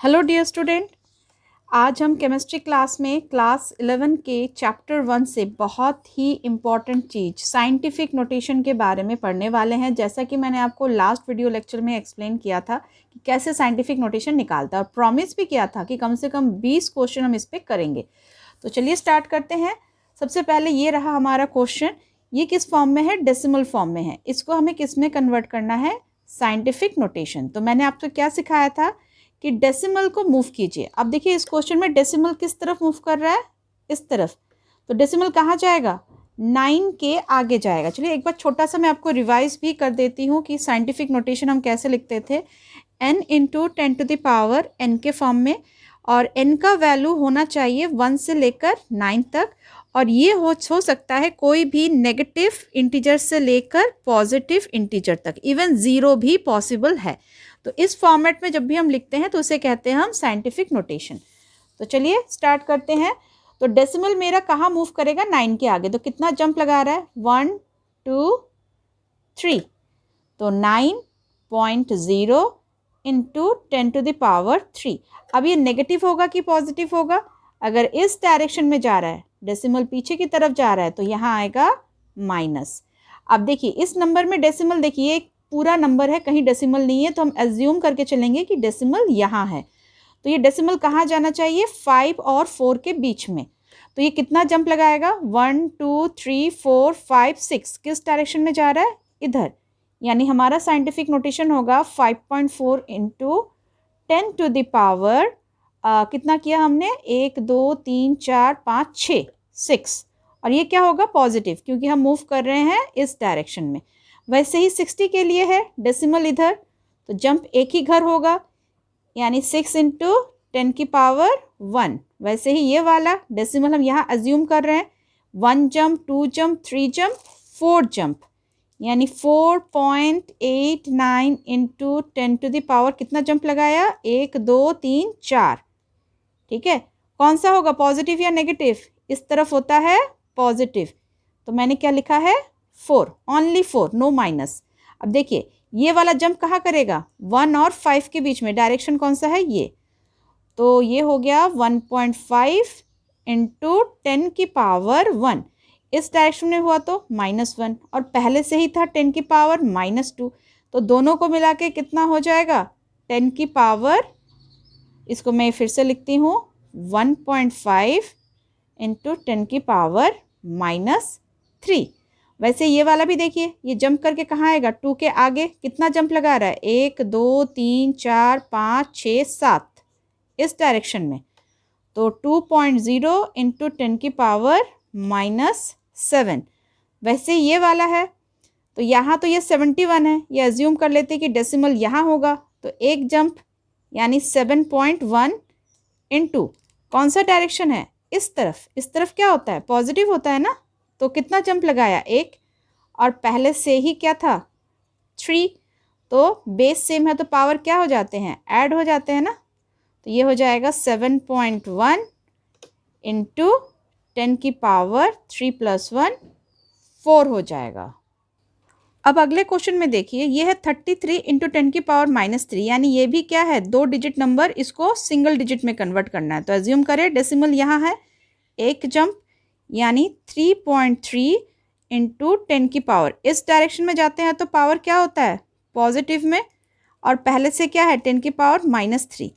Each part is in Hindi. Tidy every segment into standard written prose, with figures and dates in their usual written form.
हेलो डियर स्टूडेंट, आज हम केमिस्ट्री क्लास में क्लास 11 के चैप्टर 1 से बहुत ही इम्पॉर्टेंट चीज़ साइंटिफिक नोटेशन के बारे में पढ़ने वाले हैं। जैसा कि मैंने आपको लास्ट वीडियो लेक्चर में एक्सप्लेन किया था कि कैसे साइंटिफिक नोटेशन निकालता है और प्रॉमिस भी किया था कि कम से कम 20 क्वेश्चन हम इस पर करेंगे। तो चलिए स्टार्ट करते हैं। सबसे पहले ये रहा हमारा क्वेश्चन। ये किस फॉर्म में है? डेसिमल फॉर्म में है। इसको हमें किस में कन्वर्ट करना है? Scientific notation. तो मैंने आपको क्या सिखाया था कि डेसिमल को मूव कीजिए। अब देखिए इस क्वेश्चन में डेसिमल किस तरफ मूव कर रहा है? इस तरफ। तो डेसिमल कहाँ जाएगा? 9 के आगे जाएगा। चलिए एक बार छोटा सा मैं आपको रिवाइज भी कर देती हूँ कि साइंटिफिक नोटेशन हम कैसे लिखते थे। n into 10 to the power n के फॉर्म में, और n का वैल्यू होना चाहिए 1 से लेकर 9 तक, और ये हो सकता है कोई भी नेगेटिव इंटीजर से लेकर पॉजिटिव इंटीजर तक, इवन 0 भी पॉसिबल है। तो इस फॉर्मेट में जब भी हम लिखते हैं तो उसे कहते हैं हम साइंटिफिक नोटेशन। तो चलिए स्टार्ट करते हैं। तो डेसिमल मेरा कहाँ मूव करेगा? 9 के आगे। तो कितना जंप लगा रहा है? 1 2 3। तो 9.0 इंटू 10 टू द पावर 3। अब ये नेगेटिव होगा कि पॉजिटिव होगा? अगर इस डायरेक्शन में जा रहा है, डेसिमल पीछे की तरफ जा रहा है, तो यहाँ आएगा माइनस। अब देखिए इस नंबर में डेसिमल, देखिए एक पूरा नंबर है, कहीं डेसिमल नहीं है, तो हम एज्यूम करके चलेंगे कि डेसिमल यहाँ है। तो ये डेसिमल कहाँ जाना चाहिए? 5 और 4 के बीच में। तो ये कितना जंप लगाएगा? 1 2 3 4 5 6। किस डायरेक्शन में जा रहा है? इधर। यानी हमारा साइंटिफिक नोटेशन होगा 5.4 इंटू 10 टू द पावर कितना किया हमने? 1 2 3 4 5 6 6। और ये क्या होगा? पॉजिटिव, क्योंकि हम मूव कर रहे हैं इस डायरेक्शन में। वैसे ही 60 के लिए है डेसिमल इधर, तो जंप एक ही घर होगा, यानी 6 इंटू 10 की पावर 1। वैसे ही ये वाला डेसिमल हम यहाँ अज्यूम कर रहे हैं, 1 जंप 2 जंप 3 जंप 4 जंप, यानी 4.89 इंटू 10 टू द पावर कितना जंप लगाया? 1 2 3 4। ठीक है, कौन सा होगा? पॉजिटिव या नेगेटिव? इस तरफ होता है पॉजिटिव, तो मैंने क्या लिखा है? 4, ओनली 4, नो माइनस। अब देखिए ये वाला जंप कहाँ करेगा? 1 और 5 के बीच में। डायरेक्शन कौन सा है? ये। तो ये हो गया 1.5 इंटू 10 की पावर 1। इस डायरेक्शन में हुआ तो -1, और पहले से ही था 10 की पावर -2। तो दोनों को मिला के कितना हो जाएगा? 10 की पावर, इसको मैं फिर से लिखती हूँ, 1.5 इंटू 10 की पावर -3। वैसे ये वाला भी देखिए, ये जंप करके कहाँ आएगा? 2 के आगे कितना जंप लगा रहा है? 1 2 3 4 5 6 7, इस डायरेक्शन में। तो 2.0 इंटू 10 की पावर -7। वैसे ये वाला है, तो यहाँ तो ये 71 है, ये अज्यूम कर लेते कि डेसिमल यहाँ होगा, तो एक जंप यानी 7.1 इंटू कौन सा डायरेक्शन है? इस तरफ। इस तरफ क्या होता है? पॉजिटिव होता है ना। तो कितना जंप लगाया? 1, और पहले से ही क्या था? 3। तो बेस सेम है तो पावर क्या हो जाते हैं? ऐड हो जाते हैं ना। तो ये हो जाएगा 7.1 इंटू 10 की पावर 3 + 1 4 हो जाएगा। अब अगले क्वेश्चन में देखिए, ये है 33 इंटू 10 की पावर -3, यानी ये भी क्या है? 2 डिजिट नंबर, इसको सिंगल डिजिट में कन्वर्ट करना है। तो एज्यूम करें डेसिमल यहाँ है, एक जंप यानी 3.3 इंटू 10 की पावर। इस डायरेक्शन में जाते हैं तो पावर क्या होता है? पॉजिटिव में, और पहले से क्या है? 10 की पावर -3।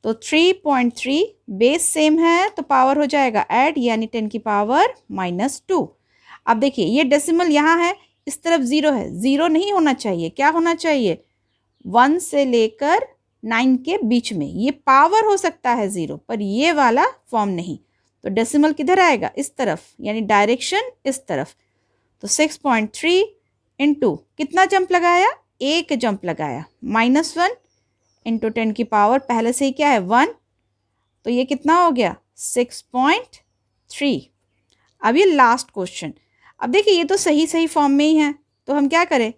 तो 3.3 बेस सेम है तो पावर हो जाएगा ऐड, यानी 10 की पावर -2। अब देखिए ये डेसिमल यहाँ है, इस तरफ 0 है, 0 नहीं होना चाहिए। क्या होना चाहिए? 1 से लेकर 9 के बीच में। ये पावर हो सकता है 0, पर ये वाला फॉर्म नहीं। तो डेसिमल किधर आएगा? इस तरफ, यानी डायरेक्शन इस तरफ। तो 6.3 इंटू कितना जंप लगाया? एक जंप लगाया, -1 इंटू 10 की पावर, पहले से ही क्या है? 1। तो ये कितना हो गया? 6.3। अब ये लास्ट क्वेश्चन। अब देखिए ये तो सही सही फॉर्म में ही है, तो हम क्या करें?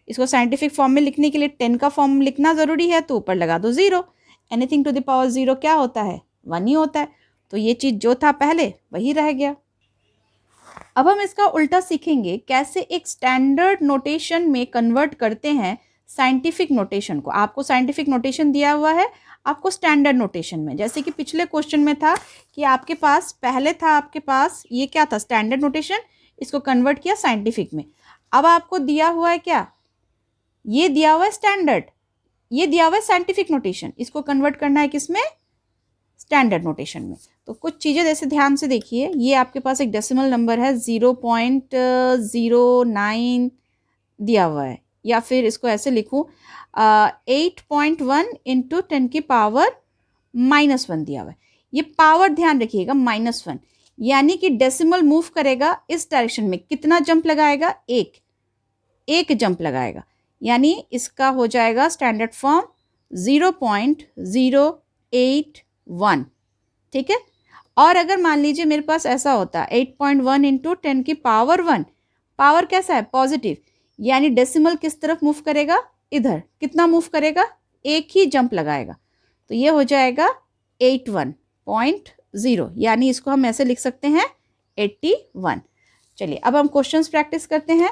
इसको साइंटिफिक फॉर्म में लिखने के लिए 10 का फॉर्म लिखना ज़रूरी है, तो ऊपर लगा दो 0। एनीथिंग टू द पावर 0 क्या होता है? 1 ही होता है। तो ये चीज़ जो था पहले वही रह गया। अब हम इसका उल्टा सीखेंगे, कैसे एक स्टैंडर्ड नोटेशन में कन्वर्ट करते हैं साइंटिफिक नोटेशन को। आपको साइंटिफिक नोटेशन दिया हुआ है, आपको स्टैंडर्ड नोटेशन में, जैसे कि पिछले क्वेश्चन में था कि आपके पास पहले था आपके पास ये क्या था, स्टैंडर्ड नोटेशन, इसको कन्वर्ट किया साइंटिफिक में। अब आपको दिया हुआ है क्या, ये दिया हुआ है स्टैंडर्ड, ये दिया हुआ है साइंटिफिक नोटेशन, इसको कन्वर्ट करना है किसमें, स्टैंडर्ड नोटेशन में। तो कुछ चीज़ें जैसे ध्यान से देखिए, ये आपके पास एक डेसिमल नंबर है 0.09 दिया हुआ है, या फिर इसको ऐसे लिखूँ 8.1 इंटू 10 की पावर -1 दिया हुआ है। ये पावर ध्यान रखिएगा -1, यानी कि डेसिमल मूव करेगा इस डायरेक्शन में, कितना जंप लगाएगा, एक जंप लगाएगा, यानी इसका हो जाएगा स्टैंडर्ड फॉर्म 0.081, ठीक है। और अगर मान लीजिए मेरे पास ऐसा होता 8.1 इंटू 10 की पावर 1, पावर कैसा है, पॉजिटिव, यानी डेसिमल किस तरफ मूव करेगा, इधर, कितना मूव करेगा, एक ही जंप लगाएगा, तो ये हो जाएगा 81.0, यानी इसको हम ऐसे लिख सकते हैं 81। चलिए अब हम क्वेश्चंस प्रैक्टिस करते हैं।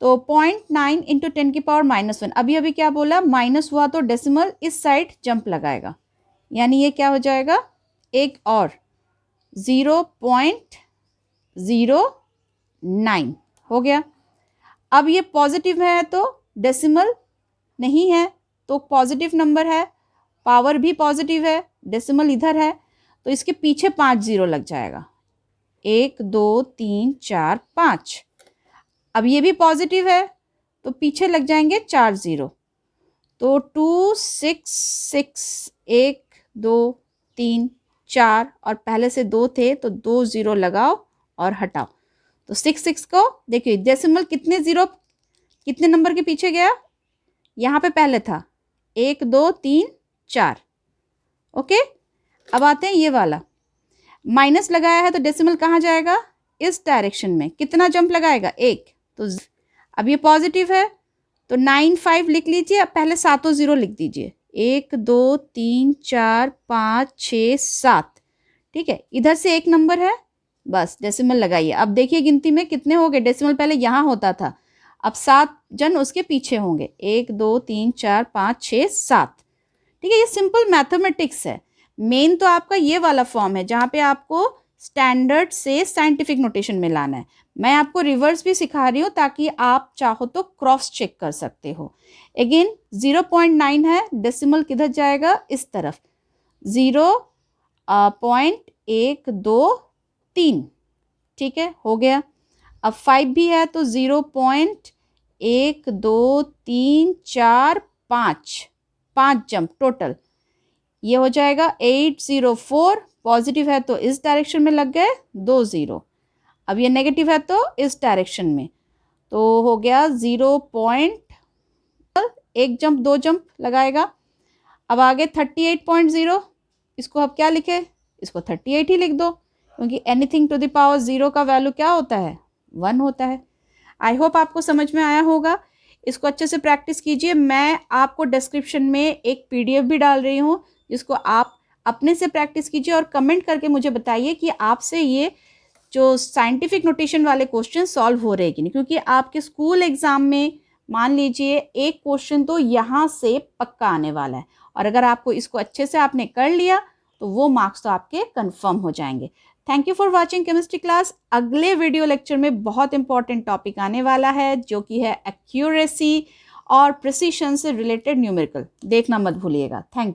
तो 0.9 इंटू 10 की पावर -1, अभी अभी क्या बोला, माइनस हुआ तो डेसिमल इस साइड जंप लगाएगा, यानी ये क्या हो जाएगा, एक और 0.09 हो गया। अब ये पॉजिटिव है तो डेसिमल नहीं है, तो पॉजिटिव नंबर है, पावर भी पॉजिटिव है, डेसिमल इधर है, तो इसके पीछे 5 0 लग जाएगा, 1 2 3 4 5। अब ये भी पॉजिटिव है तो पीछे लग जाएंगे 4 0, तो 2 6 6 1 2 3 4, और पहले से 2 थे तो 2 0 लगाओ और हटाओ, तो 6 6 को देखिए डेसिमल कितने ज़ीरो, कितने नंबर के पीछे गया, यहाँ पे पहले था 1 2 3 4, ओके। अब आते हैं ये वाला, माइनस लगाया है तो डेसिमल कहाँ जाएगा, इस डायरेक्शन में, कितना जंप लगाएगा, एक, तो अब ये पॉजिटिव है तो 9 5 लिख लीजिए, अब पहले 7 0 लिख दीजिए, 1 2 3 4 5 6 7, ठीक है। इधर से एक नंबर है, बस डेसिमल लगाइए। अब देखिए गिनती में कितने हो गए, डेसिमल पहले यहाँ होता था, अब 7 जन उसके पीछे होंगे, 1 2 3 4 5 6 7, ठीक है। ये सिंपल मैथमेटिक्स है। मेन तो आपका ये वाला फॉर्म है जहाँ पे आपको स्टैंडर्ड से साइंटिफिक नोटेशन में लाना है। मैं आपको रिवर्स भी सिखा रही हूँ ताकि आप चाहो तो क्रॉस चेक कर सकते हो। अगेन 0.9 है, डेसिमल किधर जाएगा, इस तरफ, 0.123, ठीक है, हो गया। अब 5 भी है तो 0.1234 5 जंप टोटल, ये हो जाएगा 804, पॉजिटिव है तो इस डायरेक्शन में लग गए 2 0, अब ये नेगेटिव है तो इस डायरेक्शन में, तो हो गया 1 जंप 2 जंप लगाएगा। अब आगे 38.0, इसको अब क्या लिखे, इसको 38 ही लिख दो, क्योंकि एनीथिंग टू द पावर 0 का वैल्यू क्या होता है, 1 होता है। आई होप आपको समझ में आया होगा, इसको अच्छे से प्रैक्टिस कीजिए। मैं आपको डिस्क्रिप्शन में एक PDF भी डाल रही हूँ जिसको आप अपने से प्रैक्टिस कीजिए और कमेंट करके मुझे बताइए कि आपसे ये जो साइंटिफिक नोटेशन वाले क्वेश्चन सॉल्व हो रहे कि नहीं, क्योंकि आपके स्कूल एग्जाम में मान लीजिए एक क्वेश्चन तो यहाँ से पक्का आने वाला है, और अगर आपको इसको अच्छे से आपने कर लिया तो वो मार्क्स तो आपके कंफर्म हो जाएंगे। Thank you for watching chemistry class. अगले वीडियो लेक्चर में बहुत इंपॉर्टेंट टॉपिक आने वाला है जो कि है एक्यूरेसी और प्रिसीशन से रिलेटेड न्यूमेरिकल, देखना मत भूलिएगा। Thank you.